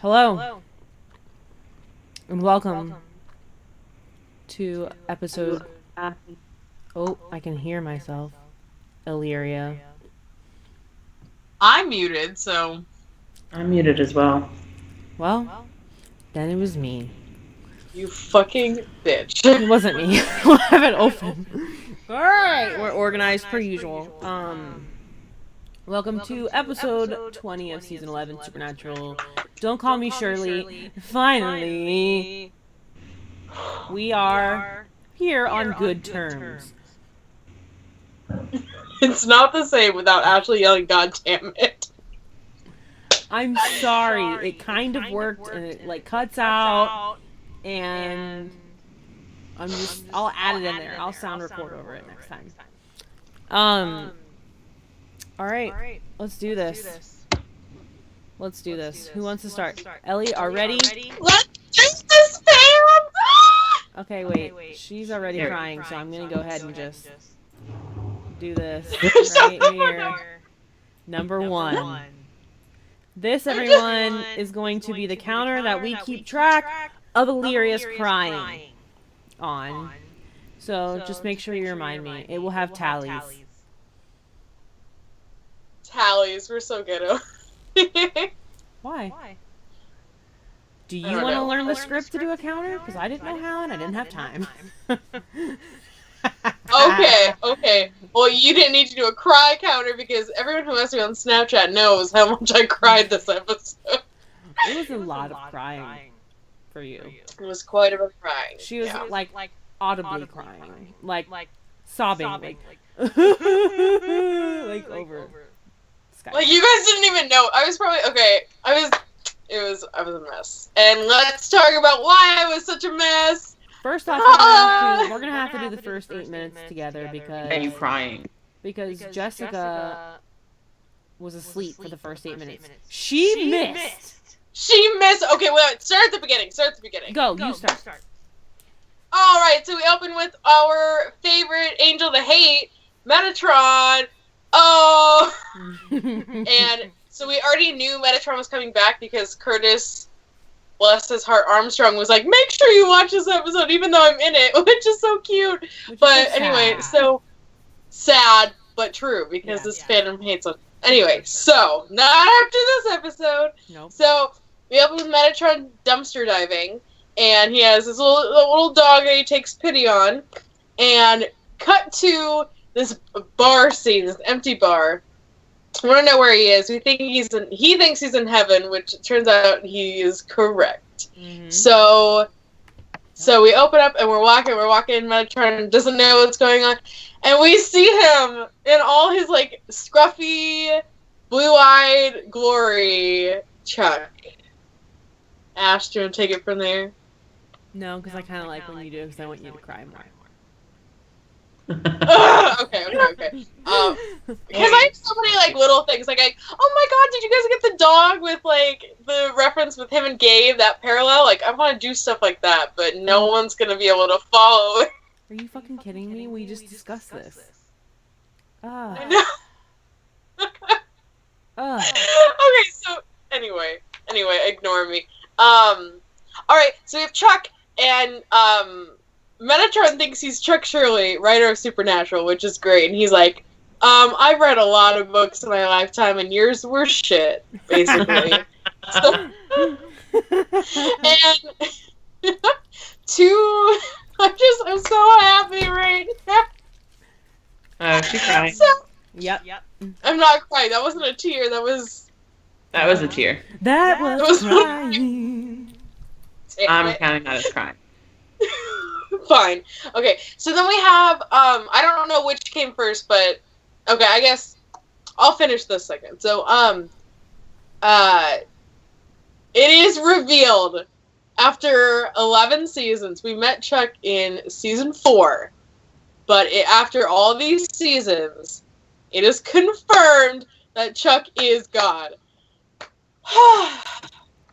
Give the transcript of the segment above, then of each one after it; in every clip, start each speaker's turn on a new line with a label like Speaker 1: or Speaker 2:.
Speaker 1: Hello, and welcome to episode. Oh, I can hear myself. Illyria.
Speaker 2: I'm muted, so...
Speaker 3: I'm muted as well.
Speaker 1: Well, then it was me.
Speaker 2: You fucking bitch.
Speaker 1: It wasn't me. We'll have it open. Alright, we're organized per usual. Welcome to episode 20 of season 11, Supernatural. Don't call me Shurley. Finally, we are here on good terms.
Speaker 2: It's not the same without actually yelling, God damn it.
Speaker 1: I'm sorry. It kind of worked, and it like cuts out, and I'll add it in there. I'll sound record over it next time. All right, let's do this. Let's do this. Who wants to start? Ellie, are ready?
Speaker 2: Let's just this fan!
Speaker 1: Okay, wait. She's already crying, so I'm gonna go ahead and just do this right here. Number one. This, everyone, is going to be the counter that we keep track of Illyria's crying on. So just make sure you remind me. It will have tallies.
Speaker 2: Tallies, we're so ghetto.
Speaker 1: Why? Do you want to learn the script to do a counter? Because I didn't know how and I didn't have time.
Speaker 2: Okay. Well, you didn't need to do a cry counter because everyone who has me on Snapchat knows how much I cried this episode.
Speaker 1: It was a lot of crying for you.
Speaker 2: It was quite a bit of crying.
Speaker 1: She was like audibly crying, like sobbing, like like over Skype.
Speaker 2: Like, you guys didn't even know. I was probably I was a mess. And let's talk about why I was such a mess.
Speaker 1: First off, we're gonna have to do the first 8 minutes together because
Speaker 3: Are you crying?
Speaker 1: Because Jessica was asleep for the first 8 minutes. She missed.
Speaker 2: Okay, wait. Start at the beginning.
Speaker 1: Go, you start.
Speaker 2: All right, so we open with our favorite angel to hate, Metatron. Oh, and so we already knew Metatron was coming back because Curtis, bless his heart, Armstrong was like, make sure you watch this episode even though I'm in it, which is so cute. But anyway, so sad but true because this fandom hates him. Anyway, so not after this episode.
Speaker 1: Nope.
Speaker 2: So we open with Metatron dumpster diving, and he has this little dog that he takes pity on, and cut to this bar scene, this empty bar. I want to know where he is. He thinks he's in heaven, which turns out he is correct.
Speaker 1: Mm-hmm.
Speaker 2: So we open up and we're walking. Metatron doesn't know what's going on, and we see him in all his like scruffy, blue-eyed glory. Chuck, Ash, do you want to take it from there?
Speaker 1: No, because I kind of like when you do because I want you to cry more.
Speaker 2: Okay. Because I have so many like little things, like, oh my god, did you guys get the dog with like the reference with him and Gabe, that parallel? Like, I want to do stuff like that, but no one's gonna be able to follow.
Speaker 1: Are you fucking kidding me? We just discussed this.
Speaker 2: I know. Okay, so anyway, ignore me. Alright, so we have Chuck, and Metatron thinks he's Chuck Shurley, writer of Supernatural, which is great, and he's like, I've read a lot of books in my lifetime, and yours were shit, basically. And I'm so happy right now.
Speaker 3: Oh, she's crying.
Speaker 1: Yep.
Speaker 2: I'm not crying. That wasn't a tear. That was
Speaker 3: a tear.
Speaker 1: That was crying.
Speaker 3: I'm counting that as crying.
Speaker 2: Fine. Okay, so then we have, I don't know which came first, but, okay, I guess I'll finish this second. So, it is revealed after 11 seasons. We met Chuck in season 4, but after all these seasons, it is confirmed that Chuck is God.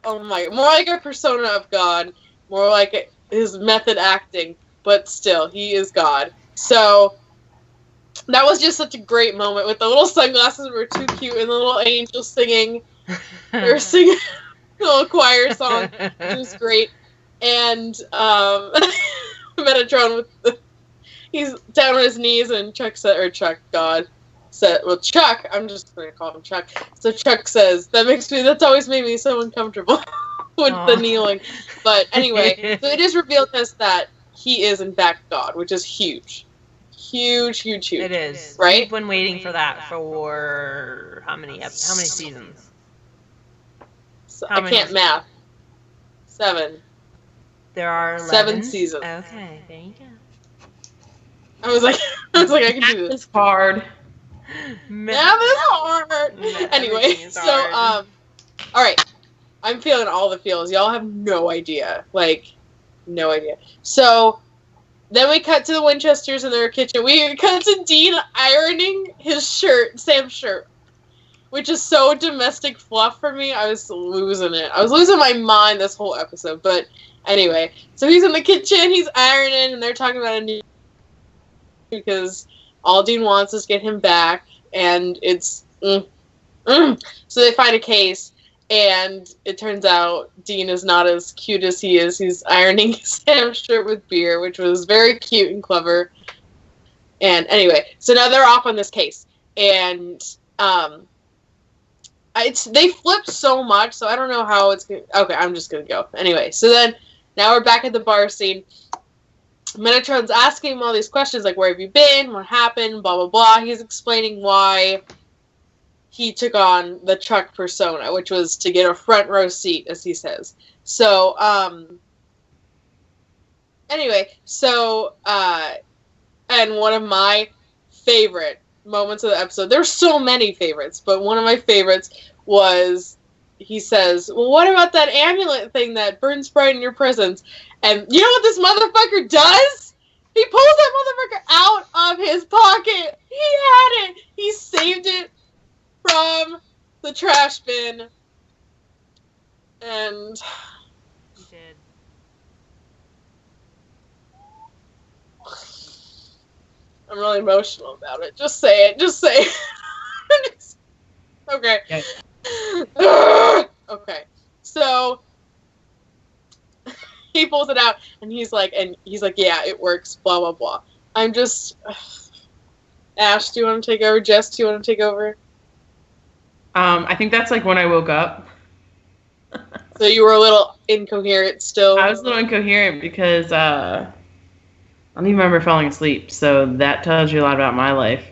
Speaker 2: Oh my, more like a persona of God, more like his method acting, but still, he is God. So, that was just such a great moment with the little sunglasses were too cute and the little angels singing. They were singing. little choir song, which was great. And Metatron he's down on his knees, and Chuck said, well, Chuck, I'm just going to call him Chuck. So Chuck says, that's always made me so uncomfortable with the kneeling. But anyway, so it is revealed to us that he is in fact God, which is huge. Huge.
Speaker 4: It is.
Speaker 2: Right?
Speaker 4: We've been waiting for that for how many seasons?
Speaker 2: So I can't math. 7.
Speaker 4: There are 11?
Speaker 2: 7 seasons.
Speaker 4: Okay, there you go.
Speaker 2: I was like, I can do this.
Speaker 3: It's hard.
Speaker 2: Math is hard. Anyway, so all right. I'm feeling all the feels. Y'all have no idea. Like, no idea. So then we cut to the Winchesters in their kitchen. We cut to Dean ironing his shirt, Sam's shirt, which is so domestic fluff for me. I was losing it. I was losing my mind this whole episode. But anyway, so he's in the kitchen, he's ironing, and they're talking about a new because all Dean wants is get him back, and it's so they find a case. And it turns out Dean is not as cute as he is. He's ironing Sam's shirt with beer, which was very cute and clever. And anyway, so now they're off on this case. And they flipped so much, so I don't know how it's going to... Okay, I'm just going to go. Anyway, so then now we're back at the bar scene. Metatron's asking him all these questions, like, where have you been? What happened? Blah, blah, blah. He's explaining why he took on the Chuck persona, which was to get a front row seat, as he says. So, anyway, so, and one of my favorite moments of the episode, there's so many favorites, but one of my favorites was, he says, well, what about that amulet thing that burns bright in your presence? And you know what this motherfucker does? He pulls that motherfucker out of his pocket. He had it. He saved it from the trash bin. And
Speaker 4: He did.
Speaker 2: I'm really emotional about it. Just say it. Just say it. Okay.
Speaker 3: Yeah.
Speaker 2: Okay. So he pulls it out, and he's like, yeah, it works, blah, blah, blah. I'm just... Ash, do you want to take over? Jess, do you want to take over?
Speaker 3: I think that's like when I woke up.
Speaker 2: So you were a little incoherent still?
Speaker 3: I was a little incoherent because I don't even remember falling asleep, so that tells you a lot about my life.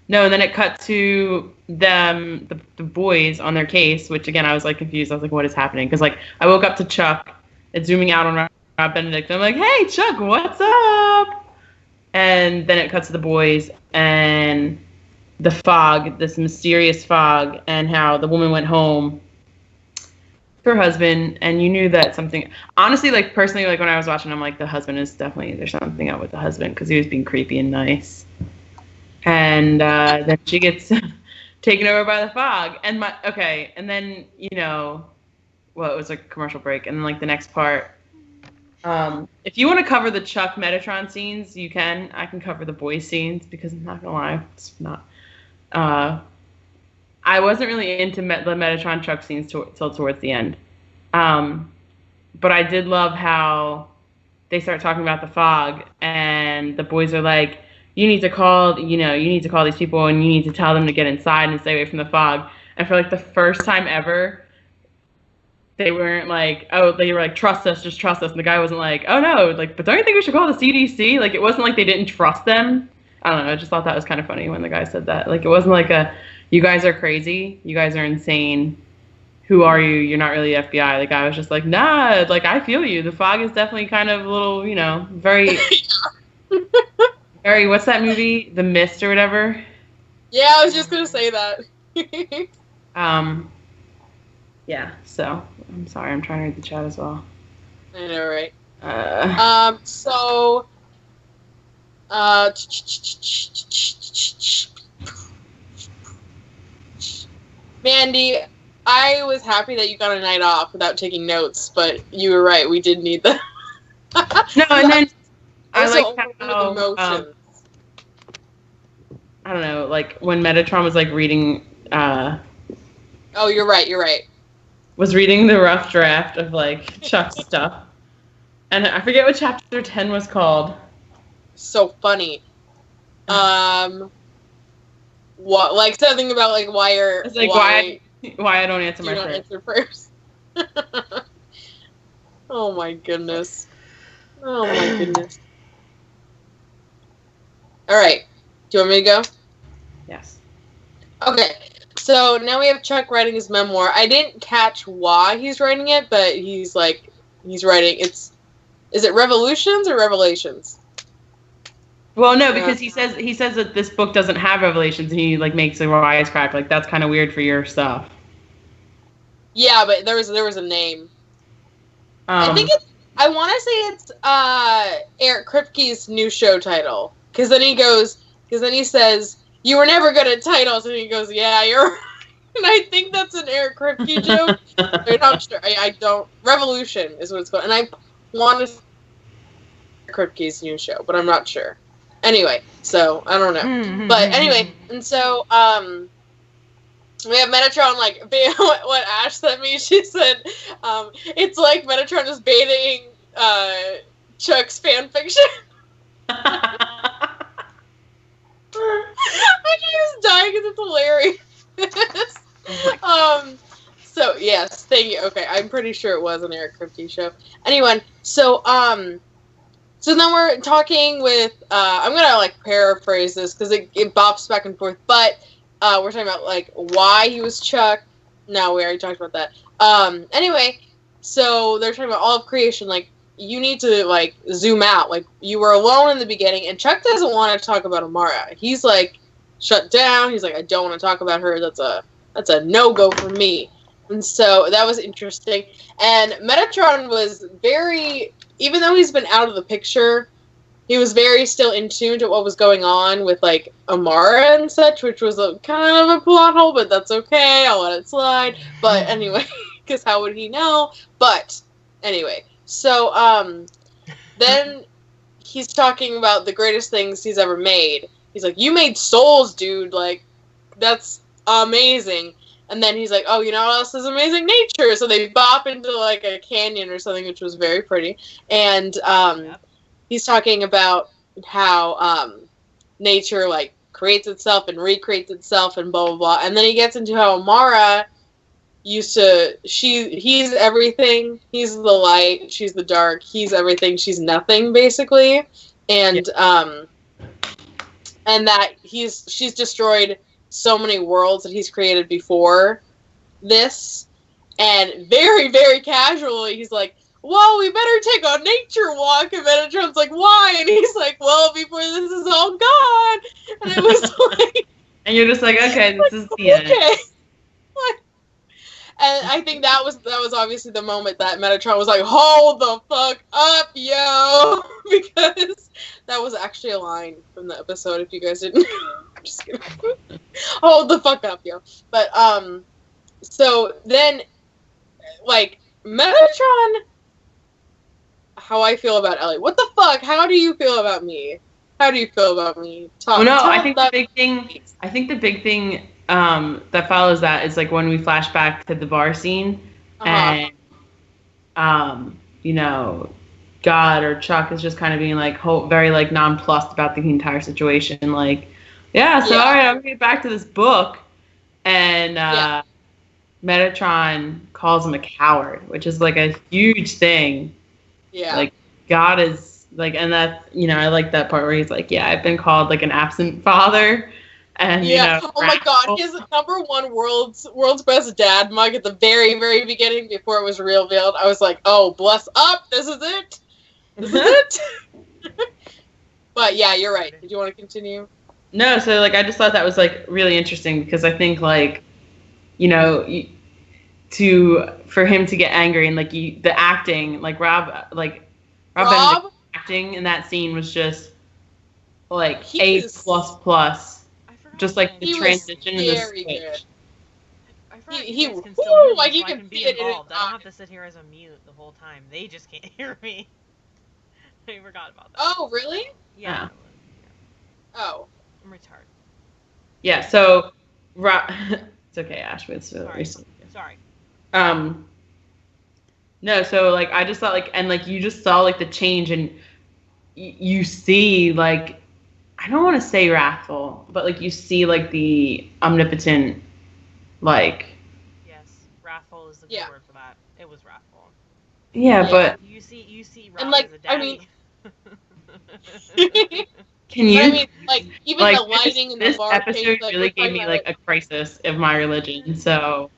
Speaker 3: No, and then it cut to them, the boys on their case, which again I was like confused. I was like, what is happening? Because like I woke up to Chuck, it's zooming out on Rob Benedict. I'm like, hey Chuck, what's up? And then it cuts to the boys and the fog, this mysterious fog, and how the woman went home to her husband, and you knew that something. Honestly, like personally, like when I was watching, I'm like, the husband is definitely, there's something up with the husband because he was being creepy and nice. And then she gets taken over by the fog. And and then, you know, well, it was a commercial break. And then, like, the next part, if you want to cover the Chuck Metatron scenes, you can. I can cover the boys scenes because I'm not going to lie, it's not. I wasn't really into the Metatron Chuck scenes till towards the end. But I did love how they start talking about the fog, and the boys are like, you need to call these people, and you need to tell them to get inside and stay away from the fog. And for like the first time ever, they weren't like, they were like, trust us, just trust us. And the guy wasn't like, oh no, like, but don't you think we should call the CDC? Like, it wasn't like they didn't trust them. I don't know, I just thought that was kind of funny when the guy said that. Like, it wasn't like you guys are crazy, you guys are insane. Who are you? You're not really FBI. The guy was just like, nah, like, I feel you. The fog is definitely kind of a little, you know, very... Very, what's that movie? The Mist or whatever?
Speaker 2: Yeah, I was just going to say that.
Speaker 3: Yeah, so, I'm sorry, I'm trying to read the chat as well.
Speaker 2: I know, right? Mandy, I was happy that you got a night off without taking notes, but you were right, we did need that.
Speaker 3: No, and then I like
Speaker 2: how,
Speaker 3: I don't know, like when Metatron was like reading
Speaker 2: Oh, you're right.
Speaker 3: Was reading the rough draft of like Chuck's stuff, and I forget what chapter 10 was called.
Speaker 2: So funny. What, like something about like
Speaker 3: It's like why I don't answer my
Speaker 2: you don't
Speaker 3: prayers.
Speaker 2: answer prayers. Oh my goodness. Oh my goodness. All right. Do you want me to go?
Speaker 3: Yes.
Speaker 2: Okay. So now we have Chuck writing his memoir. I didn't catch why he's writing it, but he's writing. Is it Revolutions or Revelations?
Speaker 3: Well, no, because he says that this book doesn't have revelations, and he like makes a wisecrack. Like that's kind of weird for your stuff.
Speaker 2: Yeah, but there was a name. I think I want to say it's Eric Kripke's new show title. Because then he says, "You were never good at titles," and he goes, "Yeah, you're." Right." And I think that's an Eric Kripke joke. I'm not sure. I don't. Revolution is what it's called, and I want to say Kripke's new show, but I'm not sure. Anyway, so I don't know. But anyway, and so we have Metatron like what Ash sent me. She said it's like Metatron is baiting Chuck's fan fiction. I just dying because it's hilarious. So yes, thank you. Okay, I'm pretty sure it was an Eric Kripke show. Anyway, so then we're talking with I'm gonna like paraphrase this because it bops back and forth, but we're talking about like why he was Chuck. No, we already talked about that. Anyway, so they're talking about all of creation, like you need to like zoom out. Like you were alone in the beginning, and Chuck doesn't want to talk about Amara. He's like shut down. He's like, I don't want to talk about her. That's a no-go for me. And so that was interesting. And Metatron was very, even though he's been out of the picture, he was very still in tune to what was going on with like Amara and such, which was a kind of a plot hole, but that's okay. I'll let it slide. But anyway, because how would he know? But anyway, so then he's talking about the greatest things he's ever made. He's like, "You made souls, dude. Like, that's amazing." And then he's like, "Oh, you know what else is amazing? Nature." So they bop into like a canyon or something, which was very pretty. And he's talking about how nature like creates itself and recreates itself and blah blah blah. And then he gets into how Amara he's everything. He's the light, she's the dark, he's everything, she's nothing basically. And and that she's destroyed so many worlds that he's created before this. And very, very casually, he's like, "Well, we better take a nature walk." And Metatron's like, "Why?" And he's like, "Well, before this is all gone." And it was like...
Speaker 3: And you're just like, okay, this is the end.
Speaker 2: Okay. And I think that was obviously the moment that Metatron was like, "Hold the fuck up, yo!" Because that was actually a line from the episode, if you guys didn't know. I'm just kidding. Hold the fuck up, yo. But, so then, like, Metatron, how I feel about Ellie. What the fuck? How do you feel about me? How do you feel about me?
Speaker 3: I think the big thing that follows that is like when we flash back to the bar scene, and you know, God or Chuck is just kind of being like very like nonplussed about the entire situation. Like, all right, I'm gonna get back to this book, and Metatron calls him a coward, which is like a huge thing. Yeah, like God is like, and that, you know, I like that part where he's like, "Yeah, I've been called like an absent father." And you know,
Speaker 2: oh my god, his #1 world's best dad mug at the very, very beginning before it was revealed. I was like, "Oh, bless up, this is it. This is it." But yeah, you're right. Did you want to continue?
Speaker 3: No, so like I just thought that was like really interesting because I think like, you know, for him to get angry and like the acting, like Rob Benedict acting in that scene was just like A++. Just like the transition and the switch.
Speaker 4: Good. I forgot you guys can still hear me, so I can be involved. I don't have to sit here as a mute the whole time. They just can't hear me. I forgot about that.
Speaker 2: Oh, really?
Speaker 4: Yeah.
Speaker 2: Oh.
Speaker 4: I'm retarded.
Speaker 3: Yeah, so It's okay, Ash. It's
Speaker 4: Sorry.
Speaker 3: No, so like I just thought like, and like you just saw like the change, and you see like, I don't want to say wrathful, but like you see like the omnipotent, like.
Speaker 4: Yes, wrathful is the good word for that. It was wrathful.
Speaker 3: Yeah, but
Speaker 4: you see
Speaker 2: and
Speaker 4: Rob
Speaker 2: like
Speaker 4: as a daddy.
Speaker 2: I mean,
Speaker 3: can you?
Speaker 2: I mean, like even
Speaker 3: like,
Speaker 2: the lighting in the
Speaker 3: this
Speaker 2: bar
Speaker 3: episode
Speaker 2: change, like,
Speaker 3: really gave me like a crisis of my religion. So,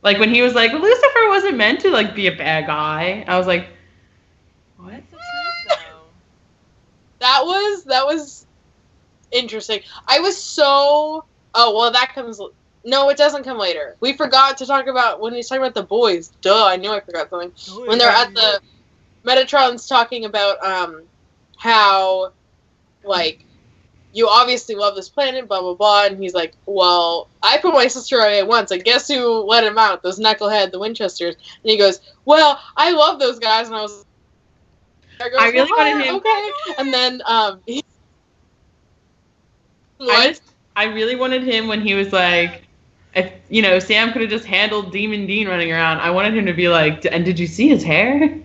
Speaker 3: like when he was like, Lucifer wasn't meant to like be a bad guy, I was like, what?
Speaker 4: That's the truth, though.
Speaker 2: That was interesting. I was so. Oh well, that comes. No, it doesn't come later. We forgot to talk about when he's talking about the boys. Duh, I knew I forgot something. When they're at the Metatron's talking about how like you obviously love this planet, blah blah blah, and he's like, well, I put my sister away once, and guess who let him out? Those knucklehead, the Winchesters. And he goes, well, I love those guys, and I was.
Speaker 3: I really wanted him.
Speaker 2: Okay, and then
Speaker 3: what? I really wanted him when he was like, if Sam could have just handled Demon Dean running around. I wanted him to be like, and did you see his hair?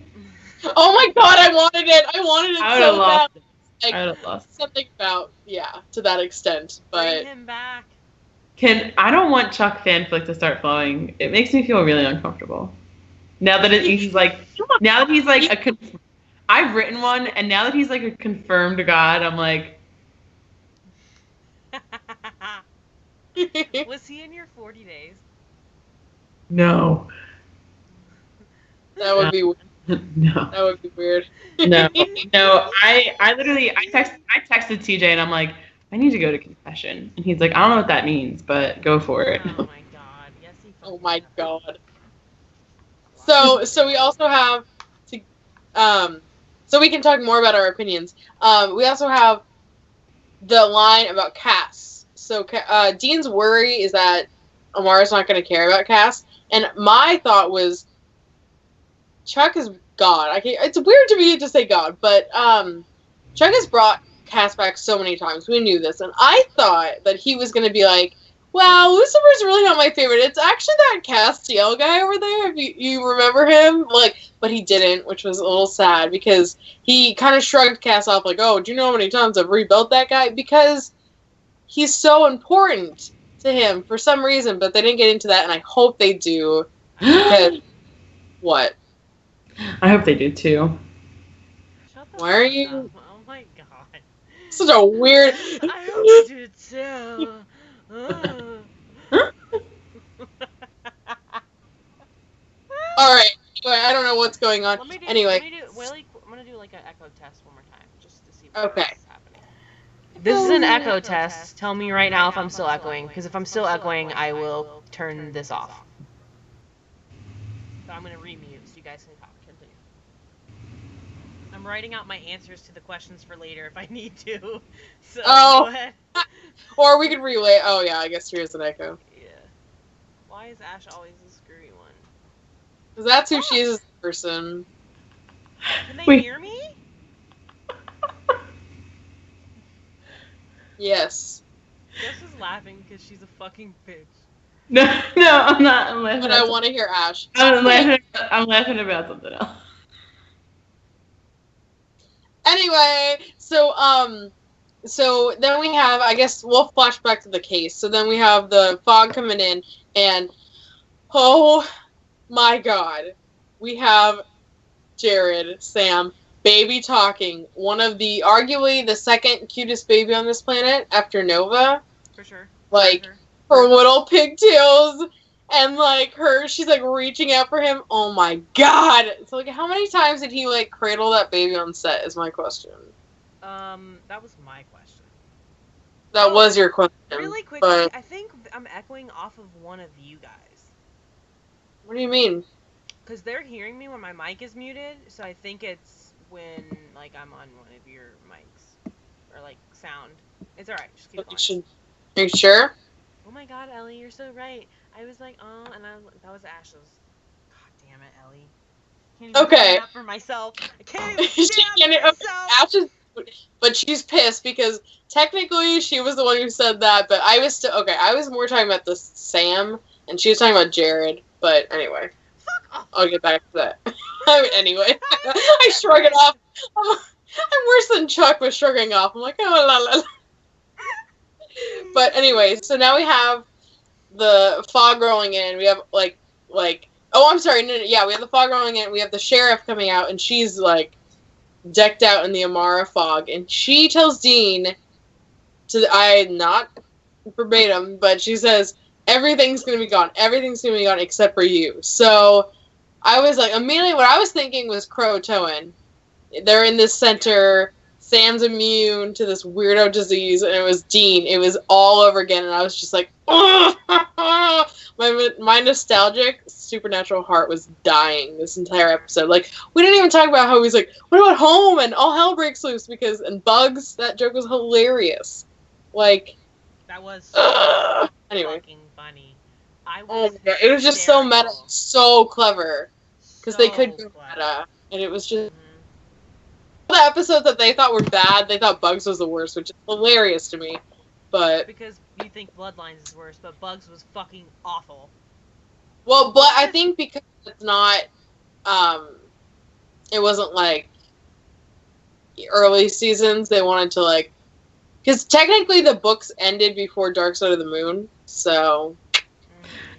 Speaker 2: Oh my god, I wanted it. I wanted it so bad.
Speaker 3: Like, I would have lost
Speaker 2: something about to that extent, but
Speaker 4: bring him back.
Speaker 3: I don't want Chuck fanfic to start flowing. It makes me feel really uncomfortable. Now that he's like I've written one, and now that he's like a confirmed god, I'm like.
Speaker 4: Was he in your 40 days?
Speaker 3: No.
Speaker 2: That would be weird.
Speaker 3: No.
Speaker 2: That would be weird.
Speaker 3: No. I literally texted TJ and I'm like, I need to go to confession, and he's like, I don't know what that means, but go for it.
Speaker 4: Oh my god. Yes, he.
Speaker 2: Oh my god. So we also have so we can talk more about our opinions. We also have the line about Cass. So Dean's worry is that Amara's not going to care about Cass, and my thought was Chuck is God. It's weird to me to say God, but Chuck has brought Cass back so many times. We knew this, and I thought that he was going to be like, wow, Lucifer's really not my favorite. It's actually that Castiel guy over there, if you remember him. But he didn't, which was a little sad, because he kind of shrugged Cass off like, oh, do you know how many times I've rebuilt that guy? Because he's so important to him for some reason, but they didn't get into that, and I hope they do. What?
Speaker 3: I hope they do, too.
Speaker 2: Why are you...
Speaker 4: Oh my god.
Speaker 2: Such a weird...
Speaker 4: I hope they do, too.
Speaker 2: Alright, anyway, I don't know what's going on. Anyway.
Speaker 4: I'm gonna do like an echo test one more time, just to see
Speaker 2: what's
Speaker 4: happening. This is an echo test. Tell me right now if I'm still echoing, because if I'm still echoing, I will turn this off. So I'm gonna remute so you guys can continue. I'm writing out my answers to the questions for later if I need to. So go ahead.
Speaker 2: Or we could relay. Oh yeah, I guess here's an echo.
Speaker 4: Yeah. Why is Ash always the screwy one?
Speaker 2: Because that's who she is as a person.
Speaker 4: Can they hear me?
Speaker 2: Yes.
Speaker 4: Jess is laughing because she's a fucking bitch.
Speaker 3: No, I'm not. I'm laughing.
Speaker 2: But I want to hear Ash.
Speaker 3: I'm laughing about something else.
Speaker 2: Anyway, so then we have, I guess we'll flash back to the case. So then we have the fog coming in, and oh my god, we have Jared, Sam, baby talking. One of arguably the second cutest baby on this planet after Nova.
Speaker 4: For sure.
Speaker 2: Her little pigtails, and she's reaching out for him. Oh my god! So how many times did he cradle that baby on set? Is my question.
Speaker 4: That was my question.
Speaker 2: That was your question.
Speaker 4: Really quickly, I think I'm echoing off of one of you guys.
Speaker 2: What do you mean?
Speaker 4: Because they're hearing me when my mic is muted, so I think it's when I'm on one of your mics or sound. It's alright. Just keep going.
Speaker 2: Are you sure?
Speaker 4: Oh my god, Ellie, you're so right. I was like, oh, and that was Ash's. God damn it, Ellie. Can't even stand up for myself. I can't even stand up for myself.
Speaker 2: but she's pissed because technically she was the one who said that, but I was still okay. I was more talking about the Sam, and she was talking about Jared. But anyway, I'll get back to that. Anyway, I shrug it off. I'm worse than Chuck with shrugging off. I'm like, oh la la la. But anyway, so now we have the fog rolling in. We have like oh, I'm sorry, no, yeah, we have the fog rolling in. We have the sheriff coming out, and she's like decked out in the Amara fog, and she tells Dean I not verbatim, but she says everything's gonna be gone except for you. So I was like, immediately what I was thinking was Croatoan. They're in this center, Sam's immune to this weirdo disease, and it was Dean. It was all over again, and I was just like, oh! my nostalgic supernatural heart was dying this entire episode. Like, we didn't even talk about how he's like, what about home? And all hell breaks loose and Bugs, that joke was hilarious. Like,
Speaker 4: that was
Speaker 2: anyway.
Speaker 4: Fucking funny.
Speaker 2: Oh my god, it was just so meta, so clever. Because they could be meta, and it was just... The episodes that they thought were bad, they thought Bugs was the worst, which is hilarious to me. But
Speaker 4: because you think Bloodlines is worse, but Bugs was fucking awful.
Speaker 2: Well, but I think because it's not, it wasn't like early seasons. They wanted to like, because technically the books ended before Dark Side of the Moon, so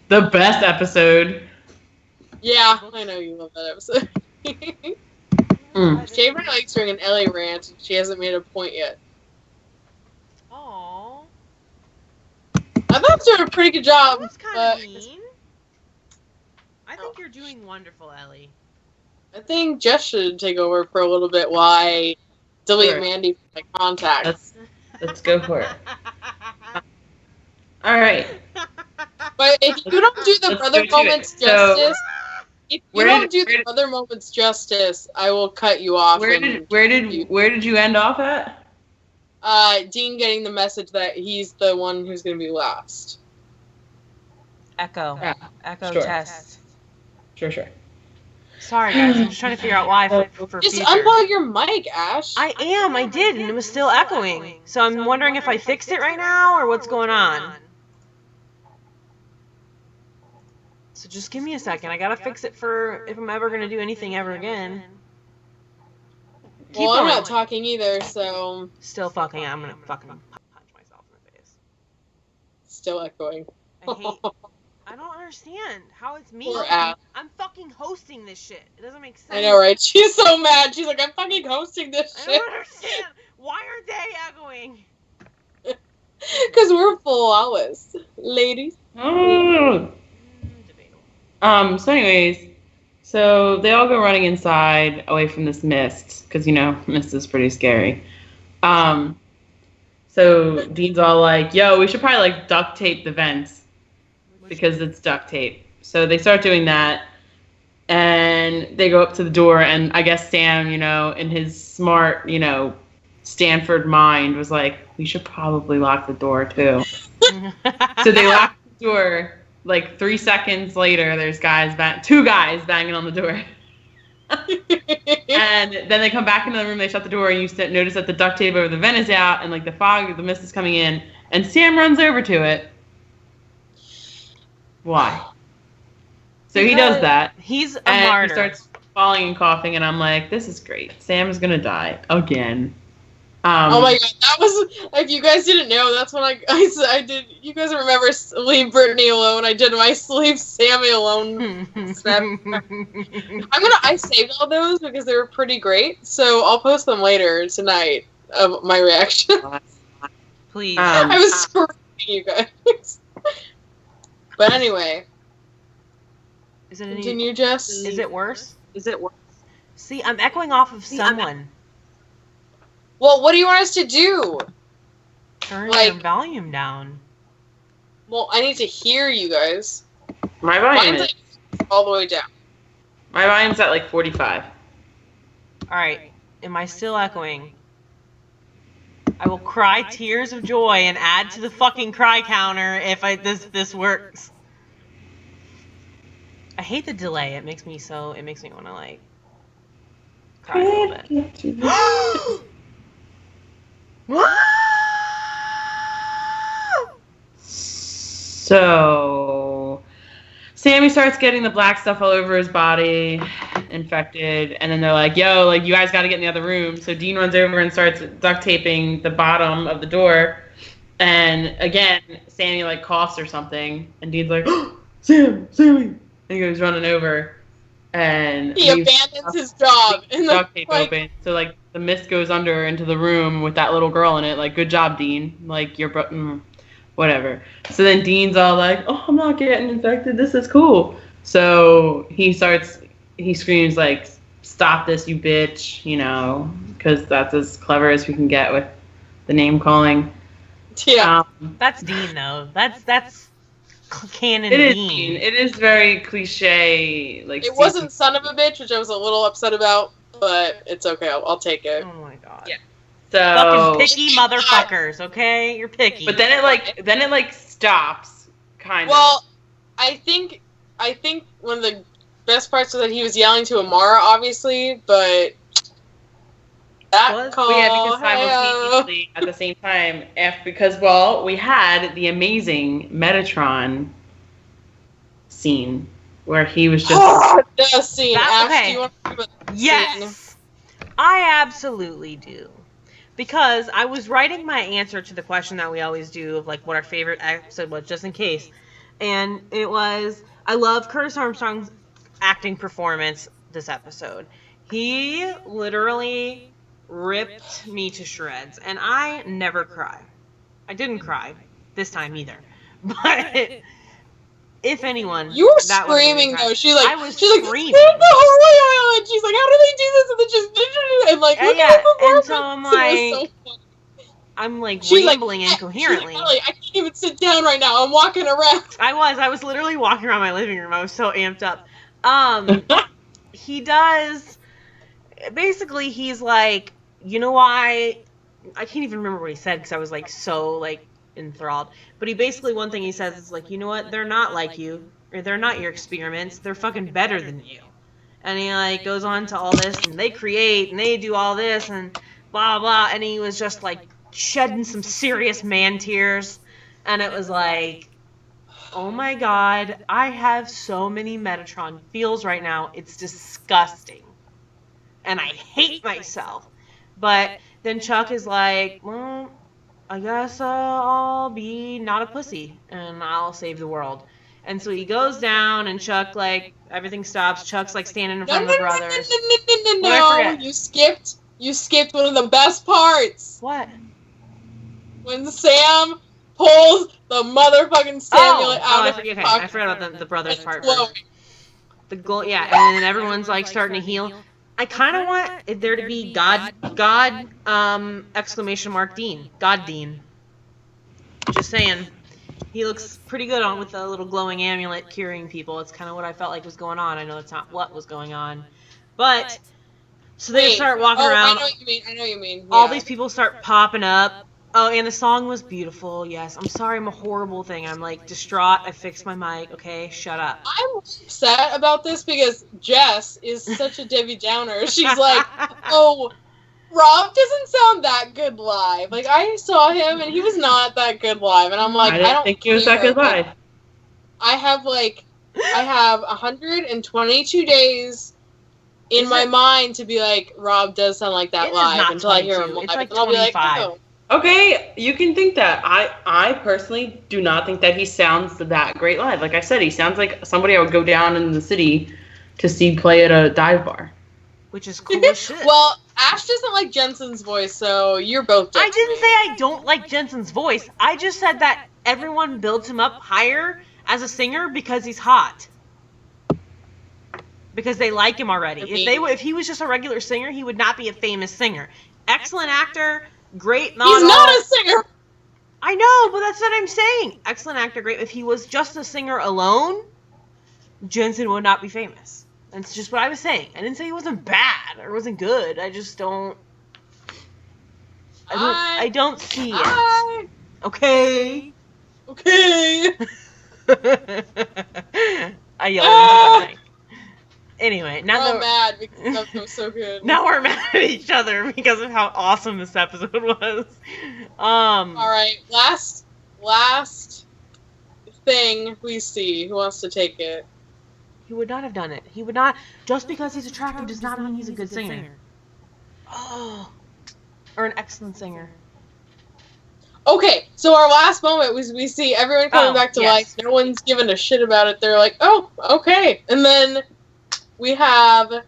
Speaker 3: the best episode.
Speaker 2: Yeah, I know you love that episode. Shaver likes doing an Ellie rant. She hasn't made a point yet.
Speaker 4: Aww.
Speaker 2: I thought I was doing a pretty good job.
Speaker 4: That was kind of mean. I think you're doing wonderful, Ellie.
Speaker 2: I think Jess should take over for a little bit while I delete Mandy from my contacts.
Speaker 3: Let's go for it. All right.
Speaker 2: But if you don't do the brother moments justice, brother moments justice, I will cut you off.
Speaker 3: Where did you end off at?
Speaker 2: Dean getting the message that he's the one who's going to be last.
Speaker 4: Echo.
Speaker 3: Yeah.
Speaker 4: Echo
Speaker 3: Sure.
Speaker 4: test.
Speaker 3: Sure.
Speaker 4: Sorry, guys. I'm just trying to figure out why for
Speaker 2: Just
Speaker 4: future.
Speaker 2: unplug your mic, Ash.
Speaker 4: I did, and it was still echoing. So I'm wondering if I fixed it right now, or what's going on. So just give me a second. I gotta fix it for if I'm ever gonna do anything ever again.
Speaker 2: Well, I'm not talking either, so...
Speaker 4: Still fucking, I'm gonna fucking punch myself in the face.
Speaker 2: Still echoing.
Speaker 4: I don't understand how it's me. I'm fucking hosting this shit. It doesn't make sense.
Speaker 2: I know, right? She's so mad. She's like, I'm fucking hosting this shit.
Speaker 4: I don't understand. Why are they echoing?
Speaker 2: Because we're flawless, ladies.
Speaker 3: So anyways, so they all go running inside away from this mist, because, mist is pretty scary. So Dean's all like, yo, we should probably, like, duct tape the vents, because it's duct tape. So they start doing that, and they go up to the door, and I guess Sam, in his smart, Stanford mind was like, we should probably lock the door, too. So they lock the door. Like 3 seconds later, there's two guys banging on the door. And then they come back into the room, they shut the door, and you notice that the duct tape over the vent is out, and like the mist is coming in, and Sam runs over to it. Why? So he does that.
Speaker 4: He's a martyr.
Speaker 3: He starts falling and coughing, and I'm like, this is great. Sam is gonna die again.
Speaker 2: Oh my god, that was, if you guys didn't know, that's when I did, you guys remember Leave Brittany Alone, I did my Leave Sammy Alone snap. I saved all those because they were pretty great, so I'll post them later tonight of my reaction.
Speaker 4: Please.
Speaker 2: I was screaming, you guys. But anyway. Continue, Jess.
Speaker 4: Is it worse? See, I'm echoing off of someone.
Speaker 2: Well, what do you want us to do?
Speaker 4: Turn your volume down.
Speaker 2: Well, I need to hear you guys.
Speaker 3: My volume is
Speaker 2: all the way down.
Speaker 3: My volume's at like 45.
Speaker 4: Alright. Am I still echoing? I will cry tears of joy and add to the fucking cry counter if this works. I hate the delay. It makes me want to like cry a little bit.
Speaker 3: So Sammy starts getting the black stuff all over his body, infected, and then they're like, yo, like, you guys got to get in the other room. So Dean runs over and starts duct taping the bottom of the door. And again, Sammy, like, coughs or something. And Dean's like, oh, Sammy. And he goes running over. And
Speaker 2: he abandons his job.
Speaker 3: And duct tape open. So, like, the mist goes under into the room with that little girl in it. Like, good job, Dean. Like, you're... whatever. So then Dean's all like, oh, I'm not getting infected. This is cool. So he screams like, stop this, you bitch, you know, because that's as clever as we can get with the name calling.
Speaker 2: Yeah.
Speaker 4: That's Dean, though. That's canon
Speaker 3: It is
Speaker 4: Dean.
Speaker 3: It is very cliche. Like,
Speaker 2: it wasn't son of a bitch, which I was a little upset about, but it's okay. I'll take it.
Speaker 4: Oh my god.
Speaker 3: Yeah. So
Speaker 4: fucking picky motherfuckers, okay? You're picky.
Speaker 3: But then it stops, kind of.
Speaker 2: Well, I think one of the best parts was that he was yelling to Amara, obviously, but that call.
Speaker 3: Because simultaneously at the same time, we had the amazing Metatron scene where he was just.
Speaker 2: The scene.
Speaker 4: Okay.
Speaker 2: Do you want to
Speaker 4: yes, scene? I absolutely do. Because I was writing my answer to the question that we always do of, like, what our favorite episode was, just in case. And it was, I love Curtis Armstrong's acting performance this episode. He literally ripped me to shreds. And I never cry. I didn't cry this time either. But if anyone,
Speaker 2: you were screaming though. She's like,
Speaker 4: screaming.
Speaker 2: They're in the Holy Island. She's like, how do they do this? And then just and like, look at the performance.
Speaker 4: And so I'm like, I'm like
Speaker 2: she's
Speaker 4: rambling incoherently.
Speaker 2: Like, I can't even sit down right now. I'm walking around.
Speaker 4: I was literally walking around my living room. I was so amped up. He does. Basically, he's like, you know why? I can't even remember what he said because I was like so like enthralled. But he basically, one thing he says is like, you know what? They're not like you, or they're not your experiments. They're fucking better than you. And he like goes on to all this, and they create, and they do all this, and blah blah. And he was just like shedding some serious man tears, and it was like, oh my god, I have so many Metatron feels right now. It's disgusting, and I hate myself. But then Chuck is like, well, I guess I'll be not a pussy, and I'll save the world. And so he goes down, and Chuck, like, everything stops. Chuck's, like, standing in front of the brothers.
Speaker 2: No, you skipped one of the best parts.
Speaker 4: What?
Speaker 2: When Sam pulls the motherfucking Samuel out of his pocket.
Speaker 4: I forgot about the brothers part first. The goal, yeah, and then everyone's, like, starting to heal. I kind of want there to be God, exclamation mark Dean. God Dean. Just saying. He looks pretty good on with the little glowing amulet curing people. It's kind of what I felt like was going on. I know that's not what was going on. But, so they start walking around.
Speaker 2: I know what you mean. Yeah.
Speaker 4: All these people start popping up. Oh, and the song was beautiful, yes. I'm sorry I'm a horrible thing. I'm, like, distraught. I fixed my mic. Okay, shut up.
Speaker 2: I'm upset about this because Jess is such a Debbie Downer. She's like, oh, Rob doesn't sound that good live. Like, I saw him, and he was not that good live. And I'm like, I don't
Speaker 3: think he was that good live.
Speaker 2: I have 122 days in my mind to be like, Rob does sound like that live until I hear him live.
Speaker 4: It's like
Speaker 2: and I'll be like, oh.
Speaker 3: Okay, you can think that. I personally do not think that he sounds that great live. Like I said, he sounds like somebody I would go down in the city to see play at a dive bar.
Speaker 4: Which is cool as shit.
Speaker 2: Well, Ash doesn't like Jensen's voice, so you're both
Speaker 4: I didn't say I don't like Jensen's voice. I just said that everyone builds him up higher as a singer because he's hot. Because they like him already. If he was just a regular singer, he would not be a famous singer. Excellent actor. Great model.
Speaker 2: He's not a singer.
Speaker 4: I know, but that's what I'm saying. Excellent actor, great. If he was just a singer alone, Jensen would not be famous. That's just what I was saying. I didn't say he wasn't bad or wasn't good. I just don't. I don't see it. Okay.
Speaker 2: Okay.
Speaker 4: I yelled into the mic. Anyway,
Speaker 2: We're all mad because that was so good.
Speaker 4: now we're mad at each other because of how awesome this episode was.
Speaker 2: All right, last thing we see. Who wants to take it?
Speaker 4: He would not have done it. He would not. Just because he's attractive does not mean he's a good singer. Oh, or an excellent singer.
Speaker 2: Okay, so our last moment was we see everyone coming back to life. No one's giving a shit about it. They're like, oh, okay. And then we have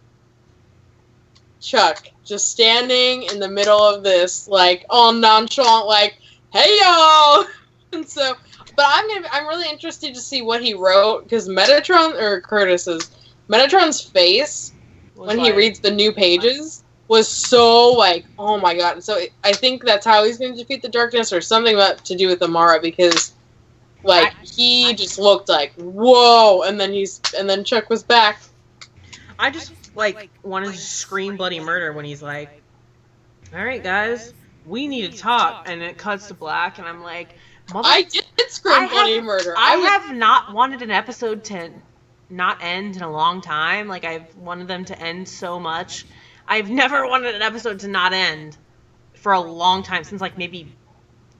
Speaker 2: Chuck just standing in the middle of this, like, all nonchalant, like, hey, y'all! And so, but I'm really interested to see what he wrote, because Metatron's face, when he reads the new pages, was so, like, oh my god. So I think that's how he's going to defeat the darkness, or something to do with Amara, because, like, he just looked like, whoa, and then Chuck was back.
Speaker 4: I just, like, wanted to scream bloody murder when he's like, alright, guys, we need to talk, and it cuts to black, and I'm like,
Speaker 2: I did scream bloody murder.
Speaker 4: I have not wanted an episode to not end in a long time. Like, I've wanted them to end so much. I've never wanted an episode to not end for a long time, since, like, maybe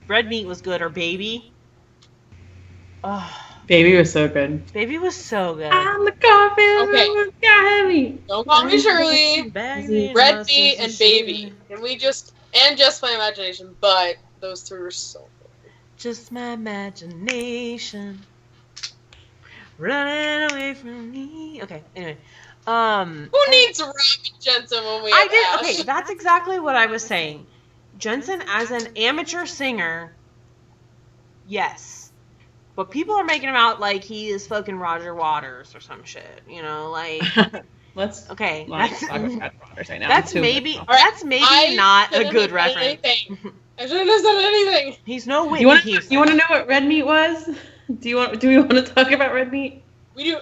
Speaker 4: Red Meat was good, or Baby. Oh.
Speaker 3: Baby was so good.
Speaker 4: Baby was so good.
Speaker 3: I'm the coffee.
Speaker 2: Okay.
Speaker 3: Got heavy.
Speaker 2: Don't call me Shurley. Red Meat and Baby. And just my imagination, but those three were so good.
Speaker 4: Just my imagination running away from me. Okay, anyway.
Speaker 2: Who needs Robin Jensen when we have Ash?
Speaker 4: Okay, that's exactly what I was saying. Jensen as an amateur singer, yes. But people are making him out like he is fucking Roger Waters or some shit, you know, like...
Speaker 3: Let's
Speaker 4: okay.
Speaker 3: That's right now.
Speaker 4: That's maybe not a good reference.
Speaker 2: I shouldn't have said anything.
Speaker 4: He's no Whitney Houston.
Speaker 3: You want to know what Red Meat was? Do we want to talk about Red Meat?
Speaker 2: We do.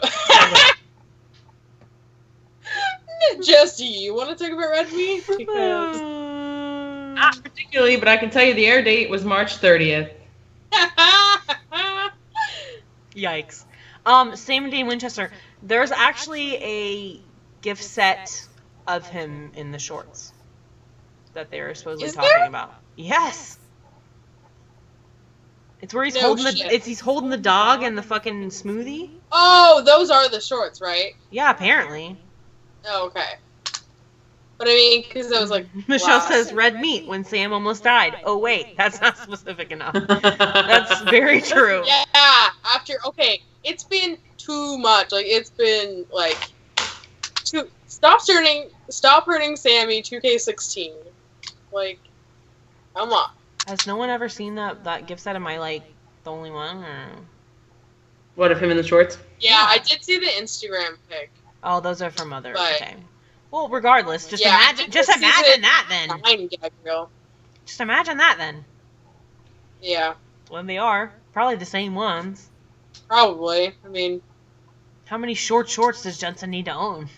Speaker 2: Just you want to talk about Red Meat? Because...
Speaker 3: Not particularly, but I can tell you the air date was March 30th.
Speaker 4: Yikes. Sam and Dane Winchester. There's actually a gift set of him in the shorts that they were supposedly talking about. Yes. It's where he's he's holding the dog and the fucking smoothie.
Speaker 2: Oh, those are the shorts, right?
Speaker 4: Yeah, apparently.
Speaker 2: Oh, okay. But I mean, because I was like,
Speaker 4: Michelle says Red Meat when Sam almost died. Oh wait, that's not specific enough. That's very true.
Speaker 2: Yeah. It's been too much. Like, it's been like stop hurting Sammy. 2K16. Like, come on.
Speaker 4: Has no one ever seen that gift set? Am I like the only one? Or...
Speaker 3: What, of him in the shorts?
Speaker 2: Yeah, I did see the Instagram pic.
Speaker 4: Oh, those are from others. Okay. Well, regardless, just imagine that then. Just imagine that then.
Speaker 2: Yeah.
Speaker 4: When they are probably the same ones.
Speaker 2: Probably. I mean,
Speaker 4: how many shorts does Jensen need to own?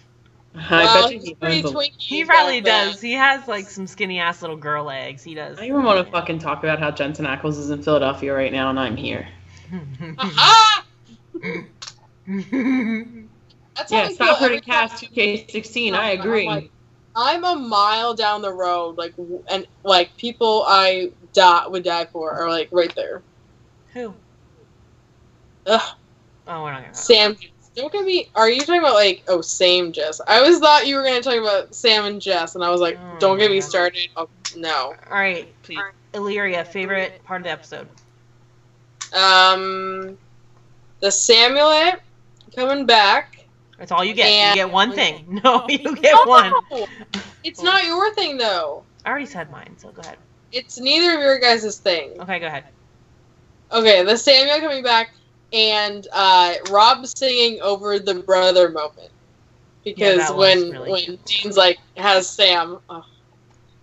Speaker 3: I bet
Speaker 2: he's pretty twinky.
Speaker 4: He probably does. He has like some skinny ass little girl legs. He does.
Speaker 3: I even want to fucking talk about how Jensen Ackles is in Philadelphia right now, and I'm here.
Speaker 2: That's
Speaker 3: stop hurting cast 2K16. I agree.
Speaker 2: I'm a mile down the road, and people I would die for are like right there.
Speaker 4: Who?
Speaker 2: Ugh.
Speaker 4: Oh, we're not gonna.
Speaker 2: Sam. Don't get me. Are you talking about Sam Jess? I always thought you were gonna talk about Sam and Jess, and I was like, don't get me started. Oh, no.
Speaker 4: All right, please. Illyria, favorite part of the episode.
Speaker 2: The Samulet coming back.
Speaker 4: That's all you get. You get one thing. No, you get one.
Speaker 2: It's not your thing, though.
Speaker 4: I already said mine, so go ahead.
Speaker 2: It's neither of your guys' thing.
Speaker 4: Okay, go ahead.
Speaker 2: Okay, the Samuel coming back, and Rob singing over the brother moment. Because when Dean's has Sam. Oh.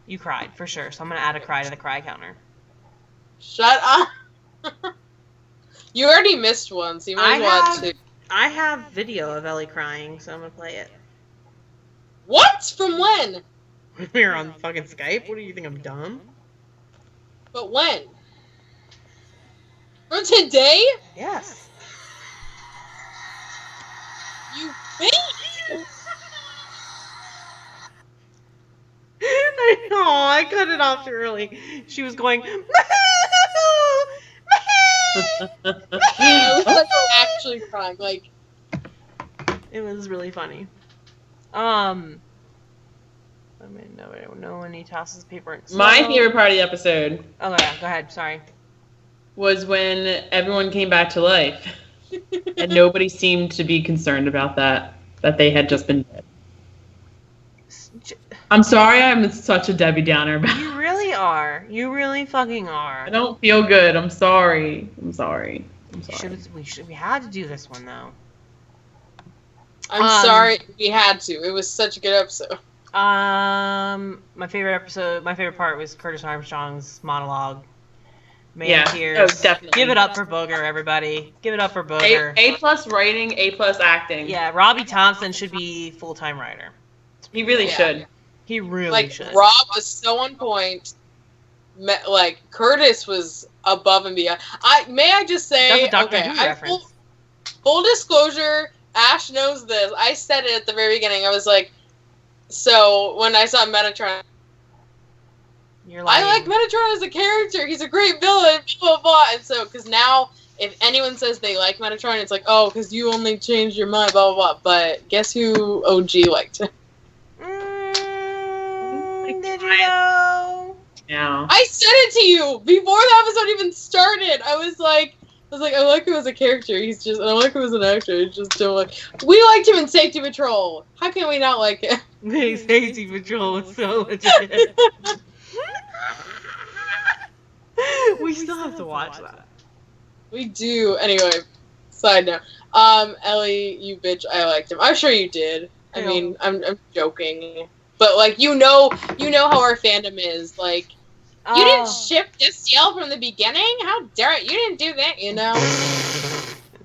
Speaker 4: You cried, for sure, so I'm going to add a cry to the cry counter.
Speaker 2: Shut up. You already missed one, so you might watch it.
Speaker 4: I have video of Ellie crying, so I'm gonna play it.
Speaker 2: What? From when?
Speaker 4: We were on fucking Skype? What do you think, I'm dumb?
Speaker 2: But when? From today?
Speaker 4: Yes.
Speaker 2: You bitch!
Speaker 4: cut it off too early. She was going.
Speaker 2: I was like actually crying. Like
Speaker 4: It was really funny. I mean, no one he tosses paper and
Speaker 3: My favorite part of the episode.
Speaker 4: Oh yeah, go ahead. Sorry.
Speaker 3: Was when everyone came back to life, and nobody seemed to be concerned about that they had just been dead. I'm sorry, I'm such a Debbie Downer about it.
Speaker 4: You really are. You really fucking are.
Speaker 3: I don't feel good. I'm sorry.
Speaker 4: We had to do this one though.
Speaker 2: I'm sorry we had to. It was such a good episode.
Speaker 4: My favorite part was Curtis Armstrong's monologue. Tears.
Speaker 3: Oh, definitely.
Speaker 4: Give it up for Booger, everybody. Give it up for Booger.
Speaker 3: A+ writing, A+ acting.
Speaker 4: Yeah, Robbie Thompson should be full-time writer.
Speaker 3: He really should.
Speaker 4: He really should.
Speaker 2: Like, Rob was so on point. Like, Curtis was above and beyond. May I just say, full disclosure, Ash knows this. I said it at the very beginning. I was like, so when I saw Metatron, I like Metatron as a character. He's a great villain, blah, blah, blah. And so, because now, if anyone says they like Metatron, it's like, oh, because you only changed your mind, blah, blah, blah. But guess who OG liked him?
Speaker 4: Did you know?
Speaker 3: Yeah.
Speaker 2: I said it to you before the episode even started. I was like, I like him as a character. And I like him as an actor. It's just don't like. We liked him in Safety Patrol. How can we not like him?
Speaker 4: Safety Patrol was so legit. We still have to watch that.
Speaker 2: We do. Anyway, side note. Ellie, you bitch, I liked him. I'm sure you did. I mean, I'm joking. But, like, you know how our fandom is. Like, you didn't ship Destiel from the beginning? How dare it? You didn't do that, you know?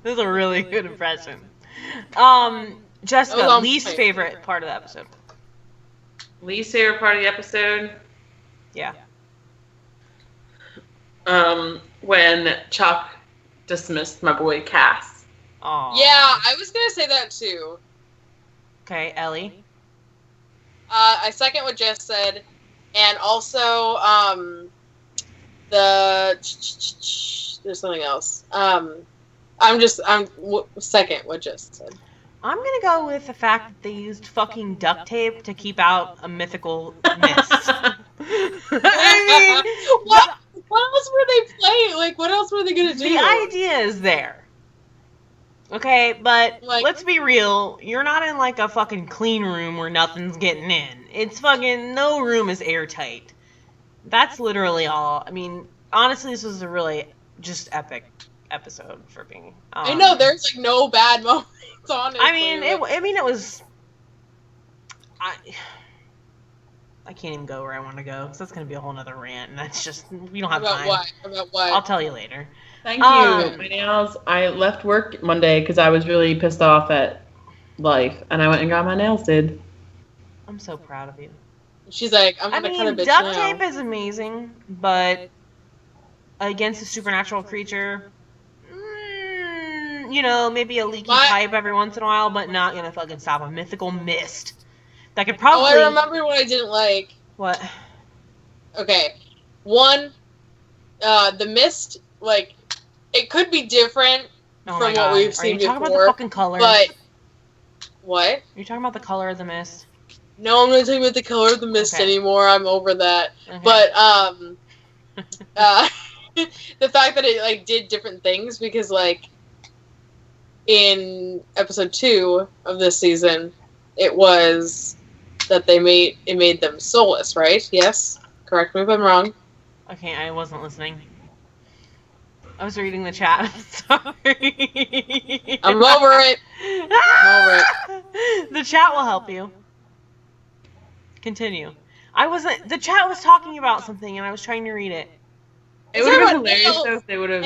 Speaker 4: This is a really good impression. Jessica, least favorite part of the episode.
Speaker 3: Least favorite part of the episode?
Speaker 4: Yeah.
Speaker 3: When Chuck dismissed my boy Cass.
Speaker 4: Aww.
Speaker 2: Yeah, I was gonna say that too. Okay,
Speaker 4: Ellie?
Speaker 2: I second what Jess said, and also, there's something else. I'm second what Jess said.
Speaker 4: I'm gonna go with the fact that they used fucking duct tape to keep out a mythical mist. I mean,
Speaker 2: what else were they playing? Like, what else were they gonna do?
Speaker 4: The idea is there. Okay, but let's be real. You're not in, like, a fucking clean room where nothing's getting in. It's fucking, no room is airtight. That's literally all. I mean, honestly, this was a really just epic episode for being.
Speaker 2: I know, there's, like, no bad moments, honestly.
Speaker 4: it was. I can't even go where I want to go, because that's going to be a whole nother rant, and that's just, we don't have time.
Speaker 2: About what?
Speaker 4: I'll tell you later.
Speaker 3: Thank you. My nails, I left work Monday because I was really pissed off at life, and I went and got my nails did.
Speaker 4: I'm so proud of you.
Speaker 2: She's like, I'm gonna cut a bitch
Speaker 4: duct
Speaker 2: now.
Speaker 4: tape is amazing, but against a supernatural creature, maybe a leaky pipe every once in a while, but not gonna fucking stop a mythical mist. That could probably...
Speaker 2: Oh, I remember what I didn't like.
Speaker 4: What?
Speaker 2: Okay. One, the mist, like, it could be different from what we've seen before.
Speaker 4: Are you talking about the fucking color?
Speaker 2: But, what?
Speaker 4: Are you talking about the color of the mist?
Speaker 2: No, I'm not talking about the color of the mist anymore. I'm over that.
Speaker 4: Okay.
Speaker 2: But, the fact that it, like, did different things, because, like, in episode 2 of this season, it was that it made them soulless, right? Yes? Correct me if I'm wrong.
Speaker 4: Okay, I wasn't listening. I was reading the chat. I'm sorry.
Speaker 2: I'm over it.
Speaker 4: The chat will help you. Continue. The chat was talking about something and I was trying to read it.
Speaker 3: It would have been hilarious though if they would have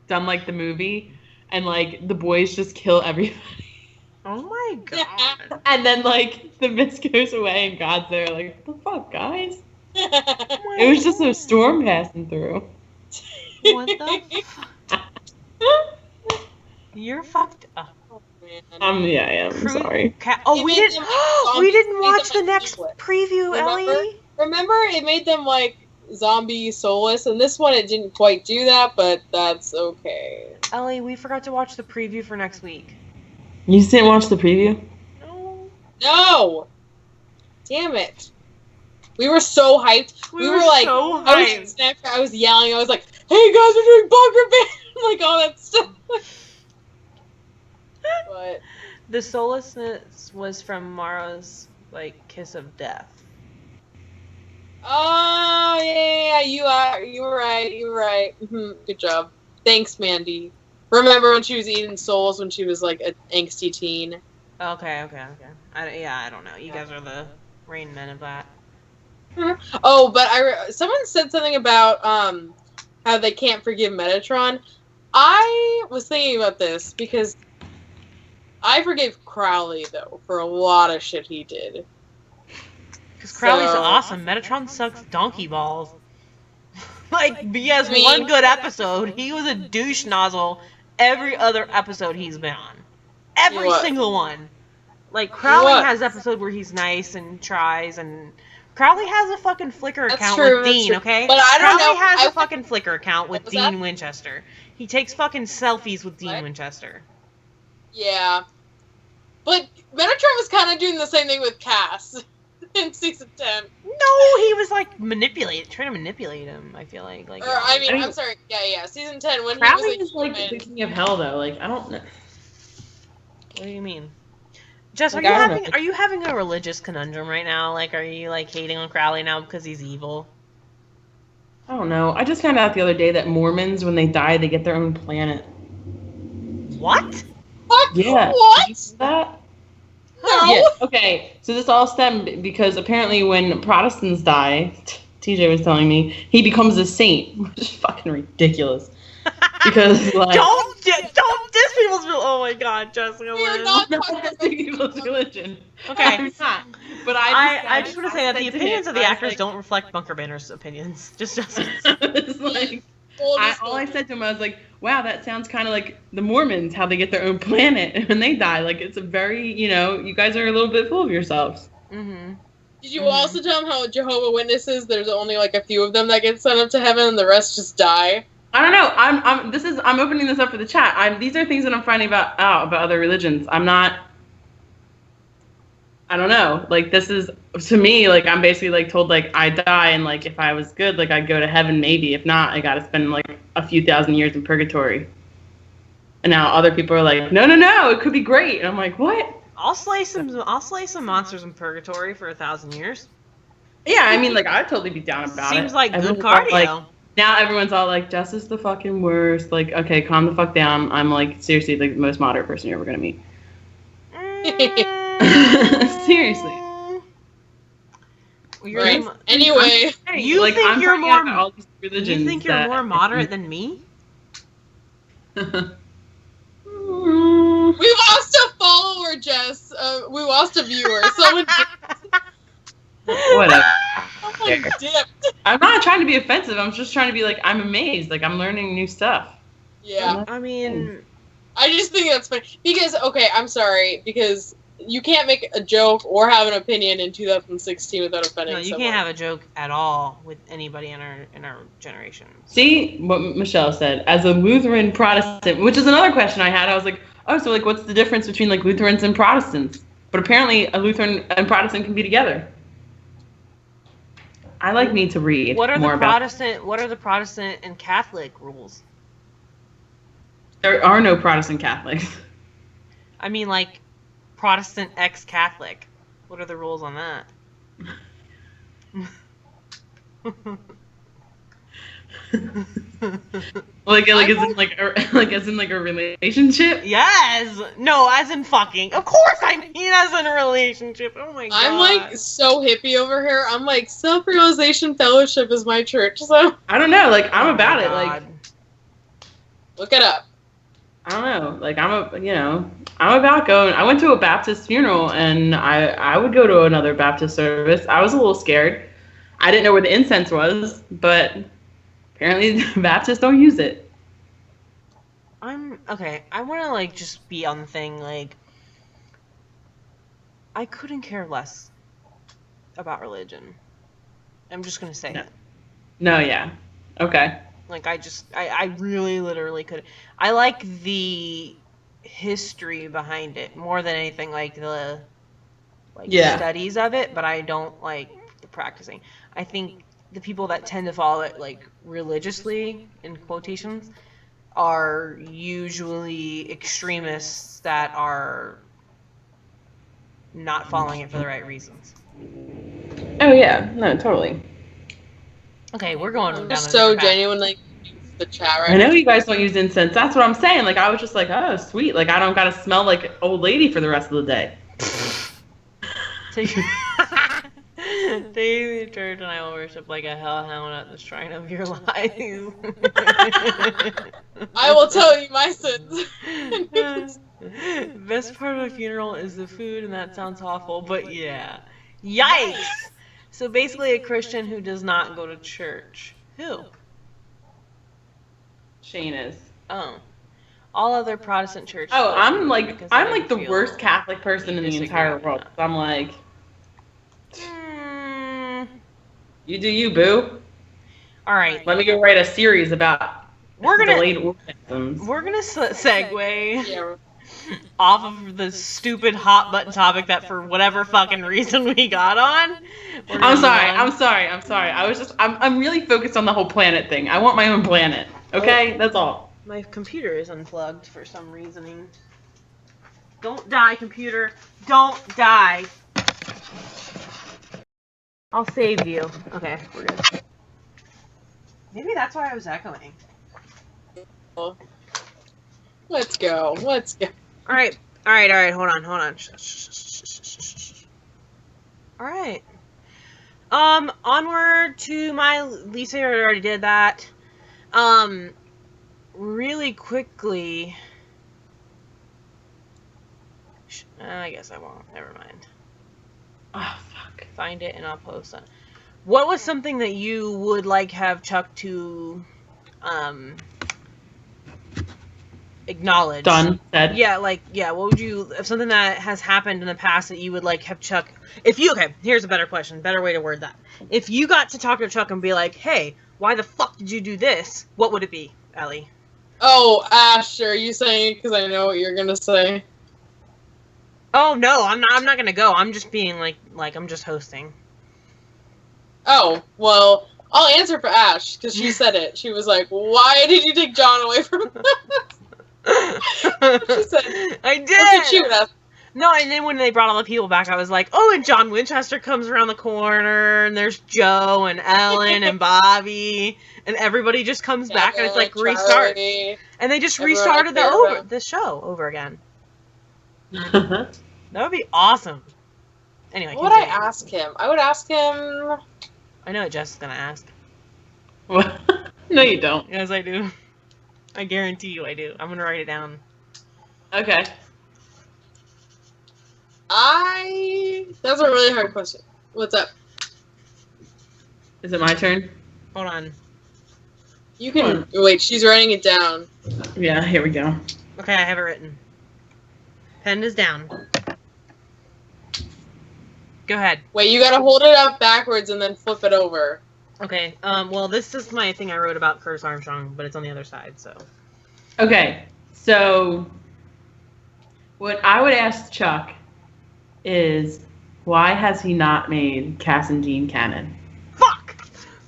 Speaker 3: done like the movie and like the boys just kill everybody.
Speaker 4: Oh my god.
Speaker 3: And then like the mist goes away and God's there like, what the fuck, guys? It was just a storm passing through.
Speaker 4: What the fuck? You're fucked up.
Speaker 3: Yeah, I am. I'm sorry.
Speaker 4: We didn't watch the next preview, Ellie.
Speaker 2: Remember, it made them like zombie soulless, and this one it didn't quite do that, but that's okay.
Speaker 4: Ellie, we forgot to watch the preview for next week.
Speaker 3: You didn't watch the preview?
Speaker 4: No.
Speaker 2: No! Damn it. We were so hyped.
Speaker 4: We were like, so hyped.
Speaker 2: I was on Snapchat, I was yelling, I was like, hey guys, we're doing Bunker Band! Like all that stuff. But
Speaker 4: the soullessness was from Mara's, like, kiss of death.
Speaker 2: oh, yeah, you were right. Good job. Thanks, Mandy. Remember when she was eating souls when she was, like, an angsty teen?
Speaker 4: Okay. I don't know. You guys are the rain men of that.
Speaker 2: Oh, but someone said something about how they can't forgive Metatron. I was thinking about this because I forgave Crowley, though, for a lot of shit he did.
Speaker 4: Because Crowley's awesome. Metatron sucks donkey balls. Like, he has one good episode. He was a douche nozzle every other episode he's been on. Every single one. Like, Crowley has episode where he's nice and tries, and Crowley has a fucking Flickr account with Dean, okay?
Speaker 2: But I don't know.
Speaker 4: Crowley has a fucking Flickr account with Dean Winchester. He takes fucking selfies with Dean Winchester.
Speaker 2: Yeah. But Metatron was kind of doing the same thing with Cass in season 10.
Speaker 4: No, he was like trying to manipulate him, I feel like.
Speaker 2: I'm sorry. Yeah. Season 10 when
Speaker 3: Crowley
Speaker 2: he was
Speaker 3: like the king of hell, though. Like, I don't know.
Speaker 4: What do you mean? Jess, are you having a religious conundrum right now? Like, are you like hating on Crowley now because he's evil?
Speaker 3: I don't know. I just found out the other day that Mormons, when they die, they get their own planet.
Speaker 4: What?
Speaker 2: What?
Speaker 3: Yeah.
Speaker 2: What?
Speaker 3: That?
Speaker 2: No.
Speaker 3: Yeah. Okay. So this all stemmed because apparently when Protestants die, TJ was telling me, he becomes a saint, which is fucking ridiculous. Because like
Speaker 4: don't diss people's religion. Oh my god, Jessica.
Speaker 2: We're not
Speaker 3: dissing people's religion.
Speaker 4: Okay.
Speaker 3: I'm not. But
Speaker 4: I just want to say that the opinions of the actors don't reflect Bunker Banner's opinions. Just Jessica's.
Speaker 3: It's like all I said to him, I was like, wow, that sounds kind of like the Mormons, how they get their own planet when they die. Like, it's a very, you guys are a little bit full of yourselves.
Speaker 4: Mm-hmm.
Speaker 2: Did you also tell them how Jehovah's Witnesses, there's only like a few of them that get sent up to heaven and the rest just die?
Speaker 3: I don't know. I'm opening this up for the chat. These are things that I'm finding out about other religions. I don't know. Like, this is, to me, like, I'm basically, like, told, like, I die, and, like, if I was good, like, I'd go to heaven, maybe. If not, I gotta spend, like, a few thousand years in purgatory. And now other people are like, no, it could be great. And I'm like, what?
Speaker 4: I'll slay some monsters in purgatory for 1,000 years.
Speaker 3: Yeah, I mean, like, I'd totally be down about it.
Speaker 4: Seems like good cardio.
Speaker 3: Like, now everyone's all like, Jess is the fucking worst. Like, okay, calm the fuck down. I'm, like, seriously, like, the most moderate person you're ever gonna meet. Seriously.
Speaker 2: Right. Anyway,
Speaker 4: you think you're more moderate than me?
Speaker 2: We lost a follower, Jess. We lost a viewer. Someone
Speaker 3: Whatever.
Speaker 2: dipped.
Speaker 3: I'm not trying to be offensive. I'm just trying to be like, I'm amazed. Like, I'm learning new stuff.
Speaker 2: Yeah.
Speaker 4: I mean,
Speaker 2: I just think that's funny. Because, okay, I'm sorry. Because you can't make a joke or have an opinion in 2016 without offending someone.
Speaker 4: No, you can't have a joke at all with anybody in our generation.
Speaker 3: See what Michelle said. As a Lutheran Protestant, which is another question I had. I was like, oh, so, like, what's the difference between, like, Lutherans and Protestants? But apparently a Lutheran and Protestant can be together. I need to read
Speaker 4: What are
Speaker 3: more
Speaker 4: the
Speaker 3: about
Speaker 4: Protestant and Catholic rules?
Speaker 3: There are no Protestant Catholics.
Speaker 4: I mean, like, Protestant ex-Catholic. What are the rules on that?
Speaker 3: as in a relationship?
Speaker 4: Yes! No, as in fucking. Of course I mean as in a relationship. Oh my god.
Speaker 2: I'm like so hippie over here. I'm like, Self-Realization Fellowship is my church, so
Speaker 3: I don't know, like, I'm about it, like,
Speaker 2: look it up.
Speaker 3: I don't know, like, I'm about going. I went to a Baptist funeral, and I would go to another Baptist service. I was a little scared. I didn't know where the incense was, but apparently Baptists don't use it.
Speaker 4: Okay, I want to, like, just be on the thing, like, I couldn't care less about religion. I'm just gonna say
Speaker 3: No.
Speaker 4: it.
Speaker 3: No, yeah. Okay.
Speaker 4: Like, I really literally could. I like the history behind it more than anything, like the
Speaker 3: Yeah.
Speaker 4: studies of it, but I don't like the practicing. I think the people that tend to follow it like religiously in quotations are usually extremists that are not following it for the right reasons.
Speaker 3: Oh, yeah. No, totally.
Speaker 4: Okay, we're going
Speaker 2: I'm
Speaker 4: down
Speaker 2: just
Speaker 4: a
Speaker 2: so
Speaker 4: different path.
Speaker 2: genuinely the chat
Speaker 3: I
Speaker 2: right
Speaker 3: know you guys don't use incense. That's what I'm saying. Like, I was just like, oh, sweet. Like, I don't got to smell like old lady for the rest of the day.
Speaker 4: Take me to church and I will worship like a hellhound at the shrine of your life.
Speaker 2: I will tell you my sins.
Speaker 4: Best part of a funeral is the food, and that sounds awful, but yeah. Yikes! So basically, a Christian who does not go to church. Who?
Speaker 3: Shane is.
Speaker 4: Oh. All other Protestant churches.
Speaker 3: Oh, I'm
Speaker 4: because
Speaker 3: like
Speaker 4: they
Speaker 3: the
Speaker 4: feel
Speaker 3: worst Catholic person in the
Speaker 4: disagree
Speaker 3: entire
Speaker 4: with
Speaker 3: world.
Speaker 4: that.
Speaker 3: I'm like,
Speaker 4: Mm,
Speaker 3: you do you, boo.
Speaker 4: all right.
Speaker 3: Let me go write a series about
Speaker 4: We're
Speaker 3: delayed
Speaker 4: gonna
Speaker 3: orgasms.
Speaker 4: segue
Speaker 2: Yeah.
Speaker 4: off of the stupid hot button topic that for whatever fucking reason we got on.
Speaker 3: I'm sorry. I'm really focused on the whole planet thing. I want my own planet. Okay?
Speaker 4: Oh.
Speaker 3: That's all.
Speaker 4: My computer is unplugged for some reasoning. Don't die, computer. Don't die. I'll save you. Okay, we're good. Maybe that's why I was echoing.
Speaker 2: Let's go.
Speaker 4: All right. Hold on. All right. Onward to my least favorite. I already did that. Really quickly. I guess I won't. Never mind.
Speaker 3: Oh, fuck.
Speaker 4: Find it and I'll post it. What was something that you would like have Chuck to acknowledge?
Speaker 3: Done. Said.
Speaker 4: Yeah, what would you, if something that has happened in the past that you would like have Chuck, okay, here's a better question, better way to word that. If you got to talk to Chuck and be like, hey, why the fuck did you do this? What would it be, Ellie?
Speaker 2: Oh, Ash, are you saying it because I know what you're gonna say?
Speaker 4: Oh, no, I'm not gonna go. I'm just being like I'm just hosting.
Speaker 2: Oh, well, I'll answer for Ash, because she said it. She was like, why did you take John away from us? She said,
Speaker 4: I did!
Speaker 2: That's what she would ask.
Speaker 4: No, and then when they brought all the people back, I was like, oh, and John Winchester comes around the corner, and there's Joe, and Ellen, and Bobby, and everybody just comes back, and it's like restarts.
Speaker 2: Charlie,
Speaker 4: And they just
Speaker 2: everyone
Speaker 4: restarted
Speaker 2: I care about.
Speaker 4: the show over again. That would be awesome. Anyway,
Speaker 2: What would I
Speaker 4: continue.
Speaker 2: ask him? I would ask him...
Speaker 4: I know what Jess is going to ask.
Speaker 3: What? No, you don't.
Speaker 4: Yes, I do. I guarantee you I do. I'm going to write it down.
Speaker 3: Okay.
Speaker 2: That's a really hard question. What's up?
Speaker 3: Is it my turn?
Speaker 4: Hold on.
Speaker 2: You can... Wait, she's writing it down.
Speaker 3: Yeah, here we go.
Speaker 4: Okay, I have it written. Pen is down. Go ahead.
Speaker 2: Wait, you gotta hold it up backwards and then flip it over.
Speaker 4: Okay, well, this is my thing I wrote about Curtis Armstrong, but it's on the other side, so.
Speaker 3: Okay, so what I would ask Chuck is, why has he not made Cass and Jean canon?
Speaker 4: Fuck!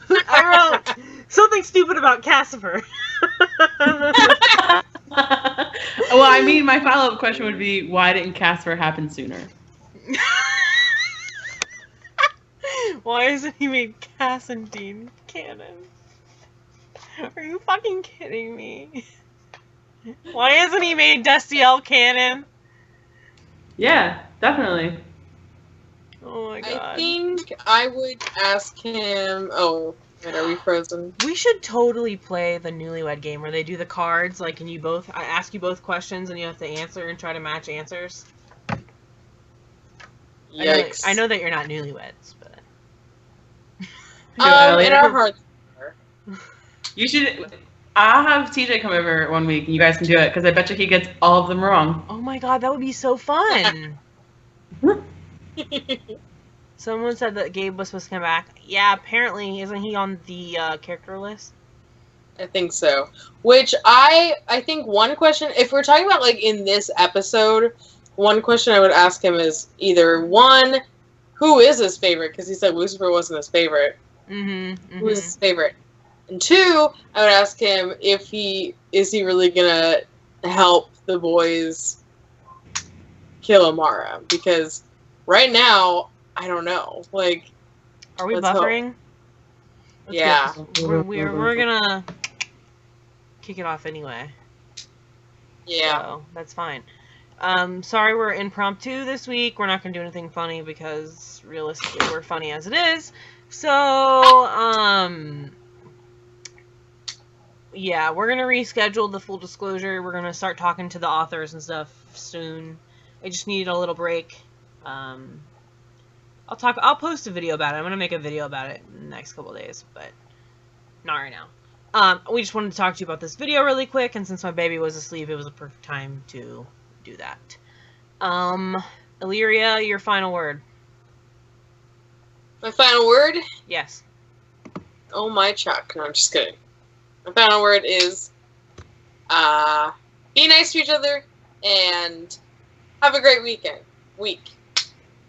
Speaker 4: I wrote something stupid about Cassifer.
Speaker 3: Well, I mean, my follow-up question would be, why didn't Casper happen sooner?
Speaker 4: Why hasn't he made Cass and Dean canon? Are you fucking kidding me? Why hasn't he made Destiel canon?
Speaker 3: Yeah, definitely.
Speaker 4: Oh my god.
Speaker 2: I think I would ask him... Oh, wait, are we frozen?
Speaker 4: We should totally play the Newlywed game where they do the cards, like, and I ask you both questions and you have to answer and try to match answers.
Speaker 2: Yikes.
Speaker 4: I know that you're not newlyweds, but...
Speaker 2: In our hearts.
Speaker 3: You should... I'll have TJ come over one week and you guys can do it, because I bet you he gets all of them wrong.
Speaker 4: Oh my god, that would be so fun! Someone said that Gabe was supposed to come back. Yeah, apparently. Isn't he on the character list?
Speaker 2: I think so. Which I think one question, if we're talking about like in this episode, one question I would ask him is either one, who is his favorite? Because he said Lucifer wasn't his favorite.
Speaker 4: Mm-hmm.
Speaker 2: Who is his favorite? And two, I would ask him if he really gonna help the boys kill Amara, because right now I don't know. Like,
Speaker 4: are we
Speaker 2: let's
Speaker 4: buffering?
Speaker 2: Yeah,
Speaker 4: We're gonna kick it off anyway.
Speaker 2: yeah.
Speaker 4: So that's fine. Sorry we're impromptu this week. We're not gonna do anything funny because realistically we're funny as it is. So yeah, we're gonna reschedule the full disclosure. We're gonna start talking to the authors and stuff soon. I just needed a little break. I'll post a video about it. I'm gonna make a video about it in the next couple days, but not right now. We just wanted to talk to you about this video really quick, and since my baby was asleep, it was a perfect time to do that. Illyria, your final word.
Speaker 2: My final word?
Speaker 4: Yes.
Speaker 2: Oh my Chuck. No, I'm just kidding. My final word is be nice to each other and have a great week.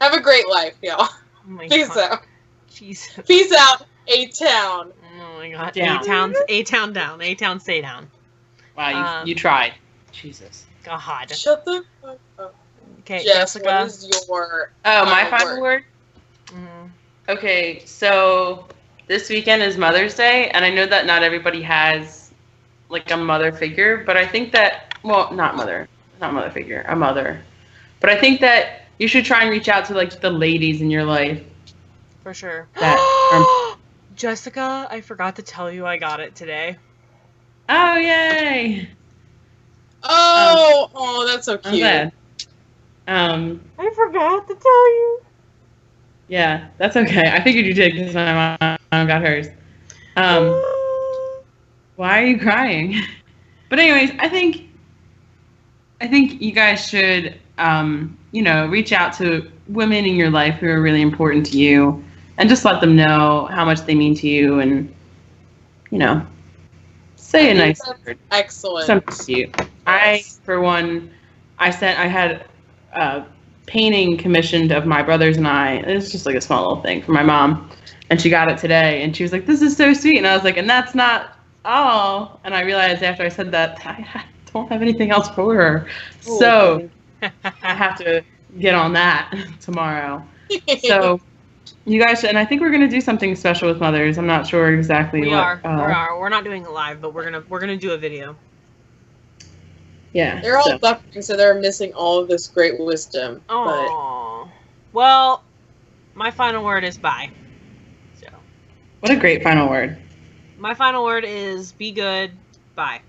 Speaker 2: Have a great life, y'all.
Speaker 4: Oh my
Speaker 2: Peace
Speaker 4: God.
Speaker 2: out.
Speaker 4: Jesus.
Speaker 2: Peace out, A-Town.
Speaker 4: Oh my God.
Speaker 3: Down.
Speaker 4: A-Town down. A-Town stay down.
Speaker 3: Wow, you tried. Jesus.
Speaker 4: God.
Speaker 2: Shut the fuck up.
Speaker 4: Okay,
Speaker 2: Jess,
Speaker 4: Jessica.
Speaker 2: what is your
Speaker 3: My final word?
Speaker 4: Mm-hmm.
Speaker 3: Okay, so this weekend is Mother's Day, and I know that not everybody has like a mother figure, but I think that, well, not mother figure, a mother. But I think that you should try and reach out to like the ladies in your life.
Speaker 4: For sure.
Speaker 3: That
Speaker 4: Jessica, I forgot to tell you I got it today.
Speaker 3: Oh, yay!
Speaker 2: Oh, that's so cute.
Speaker 3: I'm glad.
Speaker 4: I forgot to tell you.
Speaker 3: Yeah, that's okay. I figured you did because my mom got hers. Why are you crying? But anyways, I think you guys should, reach out to women in your life who are really important to you, and just let them know how much they mean to you, and say a nice word.
Speaker 2: Excellent.
Speaker 3: Something cute.
Speaker 2: Yes.
Speaker 3: I, for one, I had a painting commissioned of my brothers and I. It was just like a small little thing for my mom, and she got it today, and she was like, "This is so sweet," and I was like, "And that's not all." And I realized after I said that I don't have anything else for her, so I have to get on that tomorrow. So you guys should, and I think we're gonna do something special with mothers. I'm not sure exactly
Speaker 4: We
Speaker 3: what.
Speaker 4: are. We're not doing it live, but we're gonna do a video.
Speaker 3: Yeah.
Speaker 2: They're all buffering, so they're missing all of this great wisdom.
Speaker 4: Oh. Well, my final word is bye. So.
Speaker 3: What a great final word.
Speaker 4: My final word is be good. Bye.